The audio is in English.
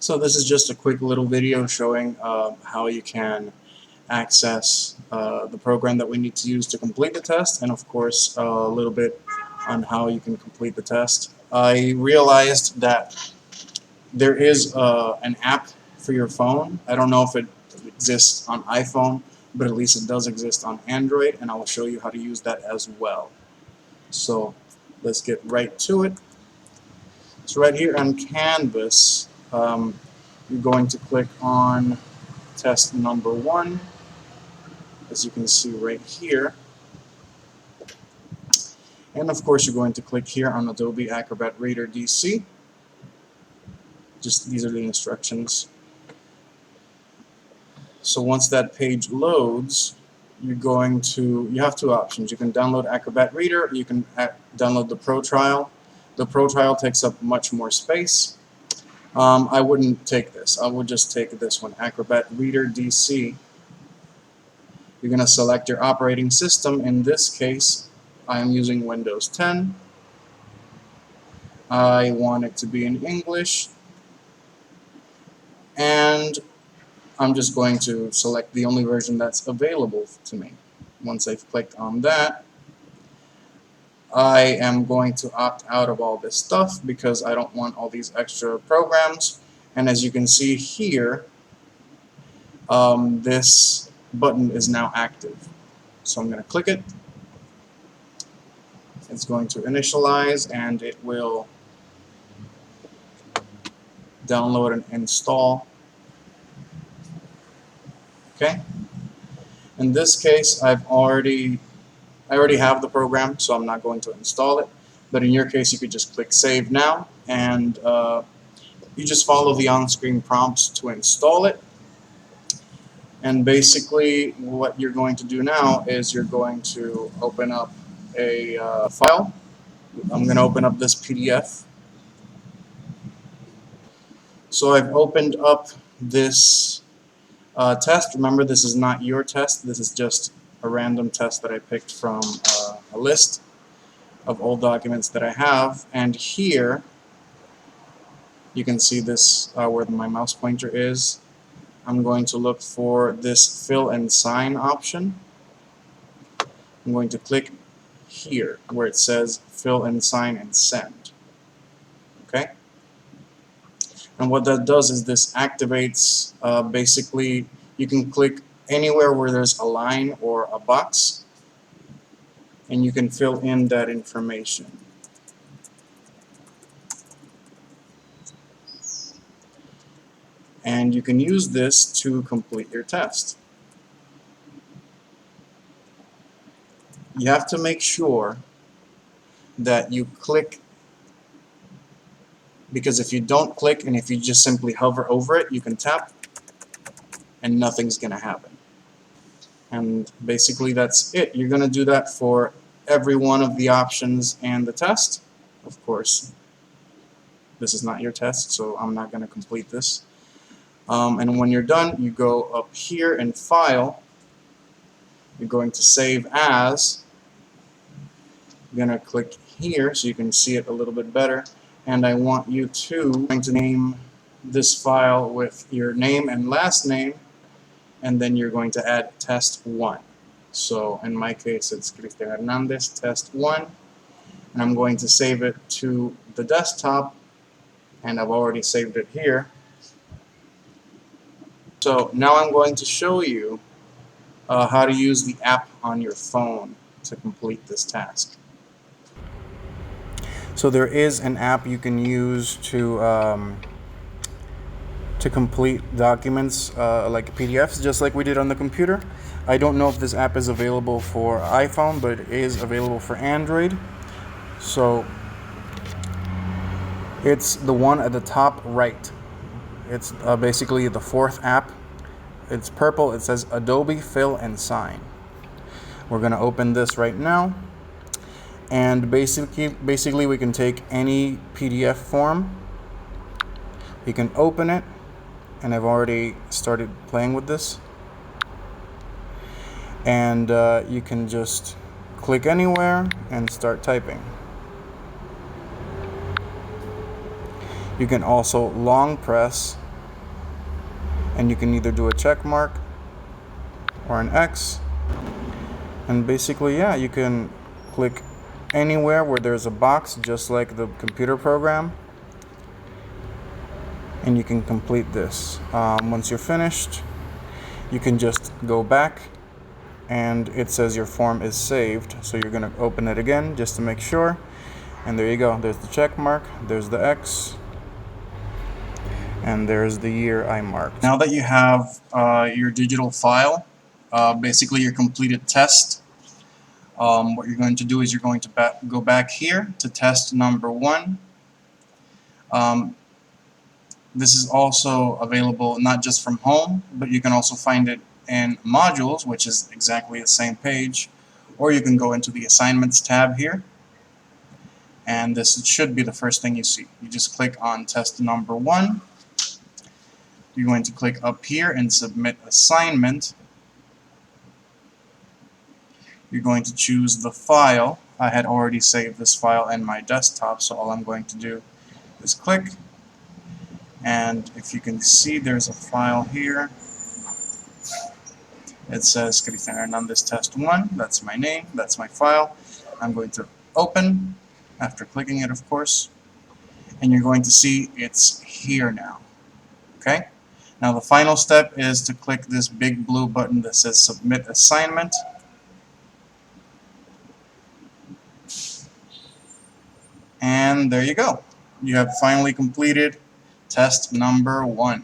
So this is just a quick little video showing how you can access the program that we need to use to complete the test, and of course a little bit on how you can complete the test. I realized that there is an app for your phone. I don't know if it exists on iPhone, but at least it does exist on Android, and I will show you how to use that as well. So let's get right to it. So right here on Canvas, you're going to click on test number 1, as you can see right here. And of course you're going to click here on Adobe Acrobat Reader DC. Just these are the instructions. So once that page loads, you have two options. You can download Acrobat Reader, you can download the Pro Trial. The Pro Trial takes up much more space. I wouldn't take this. I would just take this one, Acrobat Reader DC. You're going to select your operating system. In this case, I am using Windows 10. I want it to be in English. And I'm just going to select the only version that's available to me. Once I've clicked on that, I am going to opt out of all this stuff because I don't want all these extra programs. And as you can see here, this button is now active. So I'm going to click it. It's going to initialize and it will download and install. Okay. In this case, I already have the program, so I'm not going to install it. But in your case, you could just click Save Now, and you just follow the on-screen prompts to install it. And basically, what you're going to do now is you're going to open up a file. I'm going to open up this PDF. So I've opened up this test. Remember, this is not your test. This is just a random test that I picked from a list of old documents that I have. And here, you can see this where my mouse pointer is. I'm going to look for this fill and sign option. I'm going to click here where it says fill and sign and send. Okay? And what that does is this activates, basically, you can click anywhere where there's a line or a box, and you can fill in that information. And you can use this to complete your test. You have to make sure that you click, because if you don't click and if you just simply hover over it, you can tap and nothing's going to happen. And basically that's it. You're going to do that for every one of the options and the test. Of course, this is not your test, so I'm not going to complete this. And when you're done, you go up here in File. You're going to Save As. You're going to click here so you can see it a little bit better. And I want you to name this file with your name and last name, and then you're going to add test 1. So in my case, it's Cristian Hernandez, test 1. And I'm going to save it to the desktop, and I've already saved it here. So now I'm going to show you how to use the app on your phone to complete this task. So there is an app you can use to complete documents like PDFs, just like we did on the computer. I don't know if this app is available for iPhone, but it is available for Android. So it's the one at the top right. It's basically the 4th app. It's purple. It says Adobe Fill and Sign. We're going to open this right now. And basically we can take any PDF form. You can open it. And I've already started playing with this. And you can just click anywhere and start typing. You can also long press And you can either do a check mark or an X. And basically, yeah, you can click anywhere where there's a box, just like the computer program, and you can complete this. Once you're finished, you can just go back, and it says your form is saved. So you're going to open it again just to make sure. And there you go. There's the check mark, there's the X, and there's the year I marked. Now that you have your digital file, basically your completed test, what you're going to do is you're going to go back here to test number 1. This is also available not just from home, but you can also find it in modules, which is exactly the same page, or you can go into the assignments tab here, and this should be the first thing you see. You just click on test number 1. You're going to click up here and submit assignment. You're going to choose the file. I had already saved this file in my desktop, so all I'm going to do is click. And if you can see, there's a file here. It says Cristian Hernandez Test 1. That's my name. That's my file. I'm going to open, after clicking it, of course. And you're going to see it's here now. Okay? Now the final step is to click this big blue button that says Submit Assignment. And there you go. You have finally completed test number 1.